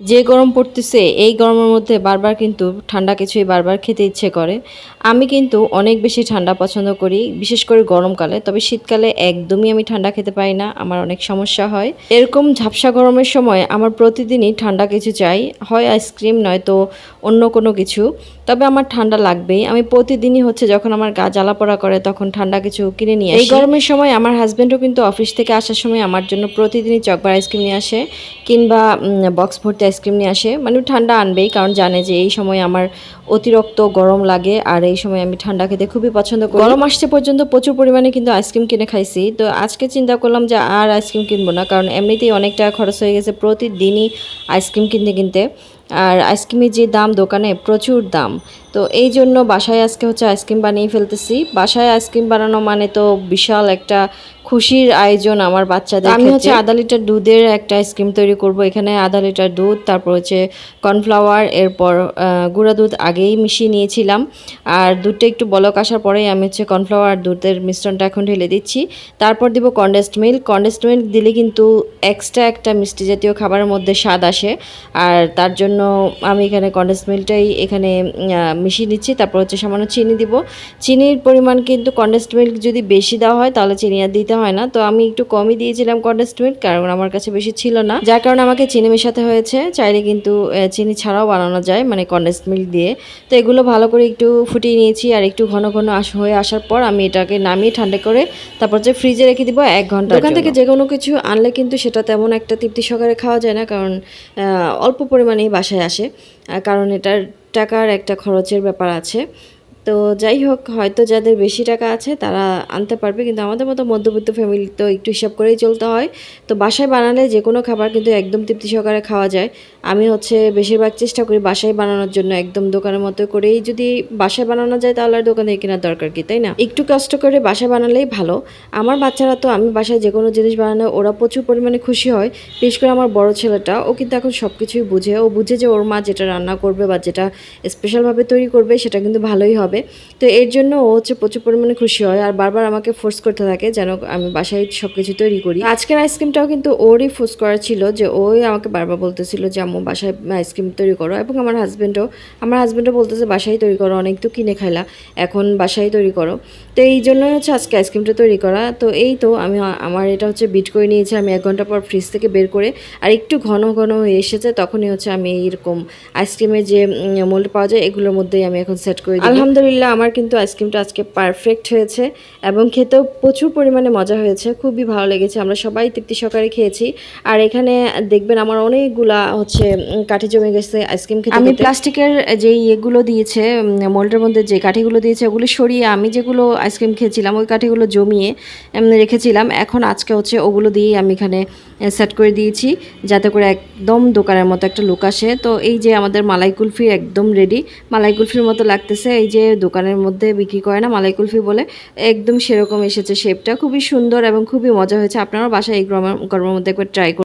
যে গরম পড়তেছে এই গরমের মধ্যে বারবার কিন্তু ঠান্ডা কিছুই বারবার খেতে ইচ্ছে করে। আমি কিন্তু অনেক বেশি ঠান্ডা পছন্দ করি, বিশেষ করে গরমকালে। তবে শীতকালে একদমই আমি ঠান্ডা খেতে পারি না, আমার অনেক সমস্যা হয়। এরকম ঝাপসা গরমের সময় আমার প্রতিদিনই ঠান্ডা কিছু চাই, হয় আইসক্রিম নয়তো অন্য কোনো কিছু। তবে আমার ঠান্ডা লাগবেই। আমি প্রতিদিনই হচ্ছে যখন আমার গা জ্বালা-পোড়া করে তখন ঠান্ডা কিছু কিনে নিয়ে আসি। এই গরমের সময় আমার হাসব্যান্ডও কিন্তু অফিস থেকে আসার সময় আমার জন্য প্রতিদিনই চকবার আইসক্রিম নিয়ে আসে, কিংবা বক্স ভর্তি আইসক্রিম নিয়ে আসে। মানে ঠান্ডা আনবেই, কারণ জানে যে এই সময় আমার অতিরিক্ত গরম লাগে আর এই সময় আমি ঠান্ডা খেতে খুবই পছন্দ করি। গরম আসছে পর্যন্ত প্রচুর পরিমাণে কিন্তু আইসক্রিম কিনে খাইছি। তো আজকে চিন্তা করলাম যে আর আইসক্রিম কিনবো না, কারণ এমনিতেই অনেক টাকা খরচ হয়ে গেছে প্রতিদিনই আইসক্রিম কিনতে কিনতে। আর আইসক্রিমের যে দাম দোকানে, প্রচুর দাম। তো এই জন্য বাসায় আজকে হচ্ছে আইসক্রিম বানিয়ে ফেলতেছি। বাসায় আইসক্রিম বানানো মানে তো বিশাল একটা খুশির আয়োজন আমার বাচ্চাদের। আমি হচ্ছে আধা লিটার দুধের একটা আইসক্রিম তৈরি করব। এখানে আধা লিটার দুধ, তারপর হচ্ছে কর্নফ্লাওয়ার, এরপর গুঁড়া দুধ আগেই মিশিয়ে নিয়েছিলাম। আর দুধটা একটু বলক আসার পরেই আমি হচ্ছে কর্নফ্লাওয়ার আর দুধের মিশ্রণটা এখন ঢেলে দিচ্ছি। তারপর দিব কনডেন্সড মিল্ক। কনডেন্সড মিল্ক দিলে কিন্তু এক্সট্রা একটা মিষ্টি জাতীয় খাবারের মধ্যে স্বাদ আসে। আর তার জন্য আমি এখানে কনডেন্সড মিল্কটাই এখানে মিশিয়ে নিচ্ছি। তারপর হচ্ছে সামান্য চিনি দিব। চিনির পরিমাণ কিন্তু কনডেন্সড মিল্ক যদি বেশি দেওয়া হয় তাহলে চিনি আর দিতে হয় না। তো আমি একটু কমই দিয়েছিলাম কনডেন্সড মিল্ক, কারণ আমার কাছে বেশি ছিল না, যার কারণে আমাকে চিনি মেশাতে হয়েছে। চাইলে কিন্তু চিনি ছাড়াও বানানো যায়, মানে কনডেন্সড মিল্ক দিয়ে। তো এগুলো ভালো করে একটু ফুটিয়ে নিয়েছি, আর একটু ঘন ঘন হয়ে আসার পর আমি এটাকে নামিয়ে ঠান্ডা করে তারপর যে ফ্রিজে রেখে দিব 1 ঘন্টা। দোকান থেকে যে কোনো কিছু আনলে কিন্তু সেটা তেমন একটা তৃপ্তি সহকারে খাওয়া যায় না, কারণ অল্প পরিমাণেই বাসায় আসে, কারণ এটার টাকার একটা খরচের ব্যাপার আছে। তো যাই হোক, হয়তো যাদের বেশি টাকা আছে তারা আনতে পারবে, কিন্তু আমাদের মতো মধ্যবিত্ত ফ্যামিলি তো একটু হিসাব করেই চলতে হয়। তো বাসায় বানালে যে কোনো খাবার কিন্তু একদম তৃপ্তি সহকারে খাওয়া যায়। আমি হচ্ছে বেশিরভাগ চেষ্টা করি বাসায় বানানোর জন্য, একদম দোকানের মতো করেই। যদি বাসায় বানানো যায় তাহলে আর দোকান থেকে কেনার দরকার কি, তাই না? একটু কষ্ট করে বাসায় বানালেই ভালো। আমার বাচ্চারা তো, আমি বাসায় যে কোনো জিনিস বানানো ওরা প্রচুর পরিমাণে খুশি হয়। বিশেষ করে আমার বড় ছেলেটা, ও কিন্তু এখন সব কিছুই বুঝে। ও বুঝে যে ওর মা যেটা রান্না করবে বা যেটা স্পেশালভাবে তৈরি করবে সেটা কিন্তু ভালোই হবে। তো এর জন্য ও হচ্ছে প্রচুর পরিমাণে খুশি হয়, আর বারবার আমাকে ফোর্স করতে থাকে যেন আমি বাসায় সব কিছু তৈরি করি। আজকের আইসক্রিমটাও কিন্তু ওরই ফোর্স করা ছিল, যে ওই আমাকে বারবার বলতেছিল যে আম্মু বাসায় আইসক্রিম তৈরি করো। এবং আমার হাজব্যান্ডও বলতেছে বাসায় তৈরি করো, অনেক তো কিনে খাইলা, এখন বাসায় তৈরি করো। তো এই জন্যই হচ্ছে আজকে আইসক্রিমটা তৈরি করা। তো এই তো আমি আমার এটা হচ্ছে বিট করে নিয়েছি আমি 1 ঘন্টা পর ফ্রিজ থেকে বের করে, আর একটু ঘন ঘন হয়ে এসেছে, তখনই হচ্ছে আমি এইরকম আইসক্রিমের যে মোল্ড পাওয়া যায় এগুলোর মধ্যেই আমি এখন সেট করে দিই। আলহামদুলিল্লাহ, আমার কিন্তু আইসক্রিমটা আজকে পারফেক্ট হয়েছে এবং খেতেও প্রচুর পরিমাণে মজা হয়েছে, খুবই ভালো লেগেছে। আমরা সবাই তৃপ্তি সহকারে খেয়েছি। আর এখানে দেখবেন আমার অনেকগুলা হচ্ছে কাঠি জমে গেছে আইসক্রিম খেতে। আমি প্লাস্টিকের যে ইয়েগুলো দিয়েছে, মোল্ডের মধ্যে যে কাঠিগুলো দিয়েছে ওগুলো সরিয়ে আমি যেগুলো আইসক্রিম খেয়েছিলাম ওই কাঠিগুলো জমিয়ে রেখেছিলাম। এখন আজকে হচ্ছে ওগুলো দিয়েই আমি এখানে সেট করে দিয়েছি, যাতে করে একদম দোকানের মতো একটা লুক আসে। তো এই যে আমাদের মালাই কুলফি একদম রেডি, মালাই কুলফির মতো লাগতেছে। এই যে দোকানের মধ্যে বিক্রি করে না মালাই কুলফি বলে, একদম সেরকম এসেছে শেপটা, খুবই সুন্দর এবং খুবই মজা হয়েছে। আপনারাও বাসায় এই গরমের মধ্যে একবার ট্রাই করুন।